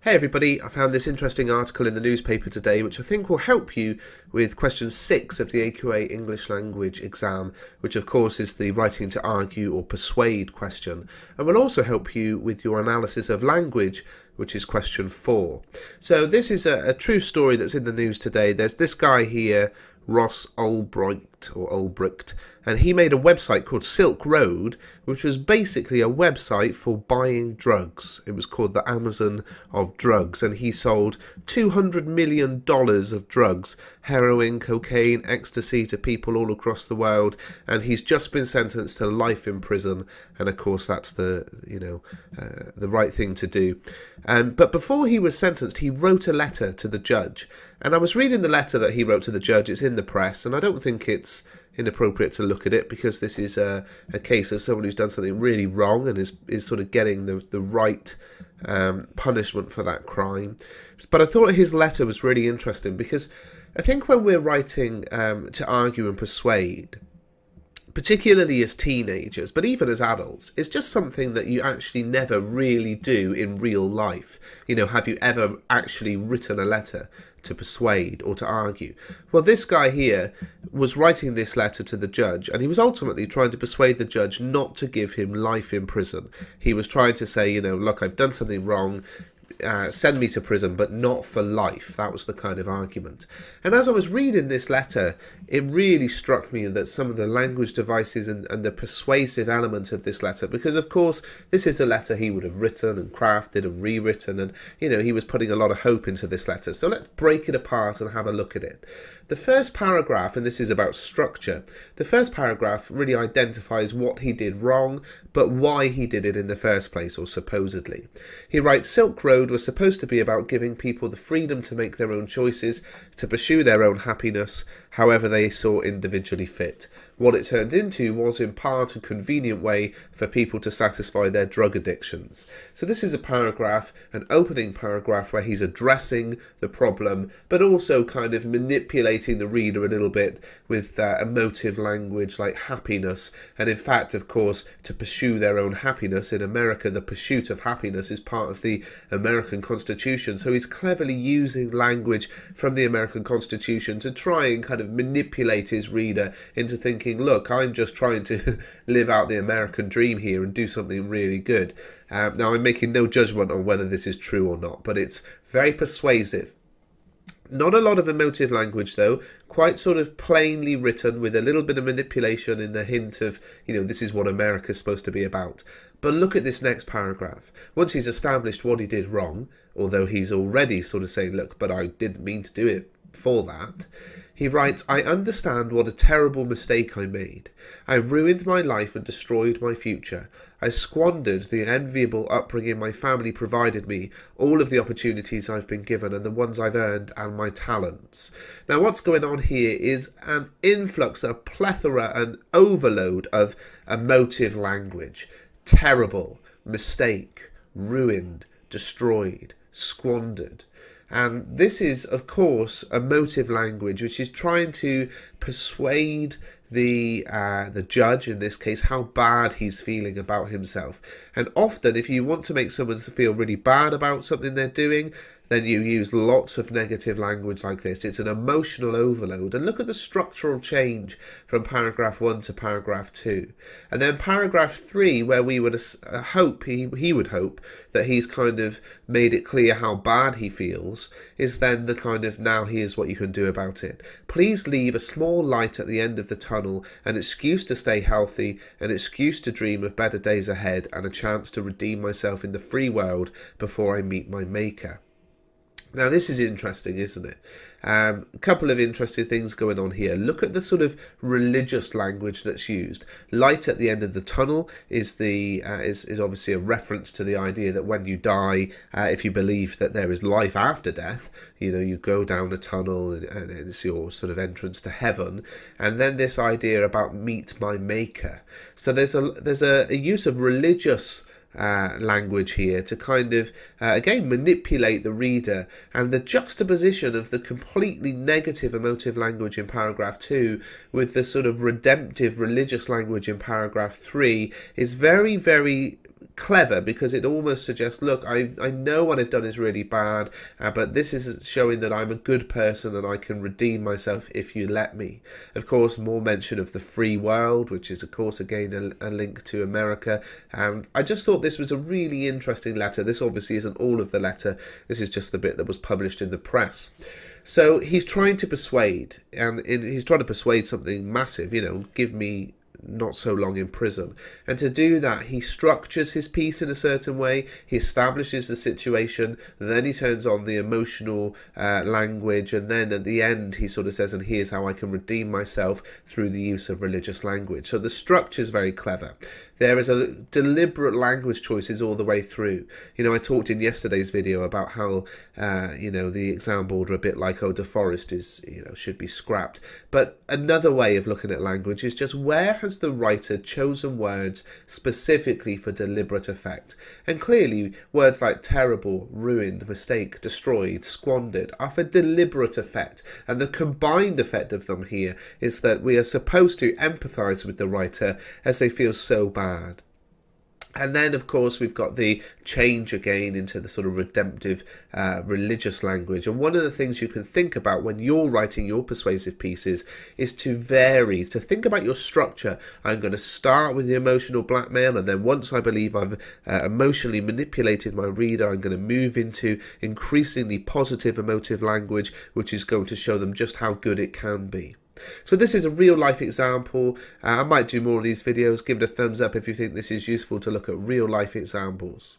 Hey everybody, I found this interesting article in the newspaper today which I think will help you with question 6 of the AQA English language exam, which of course is the writing to argue or persuade question, and will also help you with your analysis of language, which is question 4. So this is a true story that's in the news today. There's this guy here, Ross Ulbricht, and he made a website called Silk Road, which was basically a website for buying drugs. It was called the Amazon of drugs, and he sold $200 million of drugs, heroin, cocaine, ecstasy, to people all across the world, and he's just been sentenced to life in prison, and of course that's the right thing to do. But before he was sentenced, he wrote a letter to the judge, and I was reading the letter that he wrote to the judge. It's in the press, and I don't think it's inappropriate to look at it, because this is a case of someone who's done something really wrong and is sort of getting the right punishment for that crime. But I thought his letter was really interesting, because I think when we're writing to argue and persuade, particularly as teenagers, but even as adults, it's just something that you actually never really do in real life. You know, have you ever actually written a letter to persuade or to argue? Well, this guy here was writing this letter to the judge, and he was ultimately trying to persuade the judge not to give him life in prison. He was trying to say, you know, look, I've done something wrong, send me to prison, but not for life. That was the kind of argument. And as I was reading this letter, it really struck me that some of the language devices and the persuasive element of this letter, because of course this is a letter he would have written and crafted and rewritten, and you know, he was putting a lot of hope into this letter. So let's break it apart and have a look at it. The first paragraph, and this is about structure, the first paragraph really identifies what he did wrong, but why he did it in the first place, or supposedly. He writes, Silk Road was supposed to be about giving people the freedom to make their own choices, to pursue their own happiness, however they saw individually fit. What it turned into was in part a convenient way for people to satisfy their drug addictions. So this is a paragraph, an opening paragraph, where he's addressing the problem, but also kind of manipulating the reader a little bit with emotive language like happiness. And in fact, of course, to pursue their own happiness, in America, the pursuit of happiness is part of the American Constitution. So he's cleverly using language from the American Constitution to try and kind of manipulate his reader into thinking, look, I'm just trying to live out the American dream here and do something really good. Now, I'm making no judgment on whether this is true or not, but it's very persuasive. Not a lot of emotive language, though, quite sort of plainly written with a little bit of manipulation in the hint of, you know, this is what America's supposed to be about. But look at this next paragraph. Once he's established what he did wrong, although he's already sort of saying, look, but I didn't mean to do it for that, he writes, I understand what a terrible mistake I made. I ruined my life and destroyed my future. I squandered the enviable upbringing my family provided me, all of the opportunities I've been given and the ones I've earned, and my talents. Now what's going on here is an influx, a plethora, an overload of emotive language. Terrible, mistake, ruined, destroyed, squandered. And this is, of course, emotive language, which is trying to persuade the judge, in this case, how bad he's feeling about himself. And often, if you want to make someone feel really bad about something they're doing, then you use lots of negative language like this. It's an emotional overload. And look at the structural change from paragraph 1 to paragraph 2. And then paragraph 3, where we would hope, he would hope that he's kind of made it clear how bad he feels, is then the kind of, now here's what you can do about it. Please leave a small light at the end of the tunnel, an excuse to stay healthy, an excuse to dream of better days ahead, and a chance to redeem myself in the free world before I meet my maker. Now this is interesting, isn't it? A couple of interesting things going on here. Look at the sort of religious language that's used. Light at the end of the tunnel is obviously a reference to the idea that when you die, if you believe that there is life after death, you know, you go down a tunnel and it's your sort of entrance to heaven. And then this idea about meet my maker. So there's a use of religious language here to kind of again manipulate the reader, and the juxtaposition of the completely negative emotive language in paragraph 2 with the sort of redemptive religious language in paragraph 3 is very, very clever because it almost suggests, look, I know what I've done is really bad, but this is showing that I'm a good person and I can redeem myself if you let me. Of course, more mention of the free world, which is of course again a link to America, and I just thought this was a really interesting letter. This obviously isn't all of the letter, this is just the bit that was published in the press. So he's trying to persuade, and he's trying to persuade something massive, you know, give me not so long in prison. And to do that, he structures his piece in a certain way, he establishes the situation, then he turns on the emotional language, and then at the end he sort of says, and here's how I can redeem myself through the use of religious language. So the structure is very clever. There is a deliberate language choices all the way through. You know, I talked in yesterday's video about how, you know, the exam board are a bit like, oh, De Forest is, you know, should be scrapped. But another way of looking at language is just where has the writer chosen words specifically for deliberate effect? And clearly, words like terrible, ruined, mistake, destroyed, squandered are for deliberate effect. And the combined effect of them here is that we are supposed to empathise with the writer as they feel so bad. And then, of course, we've got the change again into the sort of redemptive religious language. And one of the things you can think about when you're writing your persuasive pieces is to vary, to think about your structure. I'm going to start with the emotional blackmail, and then once I believe I've emotionally manipulated my reader, I'm going to move into increasingly positive emotive language, which is going to show them just how good it can be. So this is a real life example. I might do more of these videos. Give it a thumbs up if you think this is useful to look at real life examples.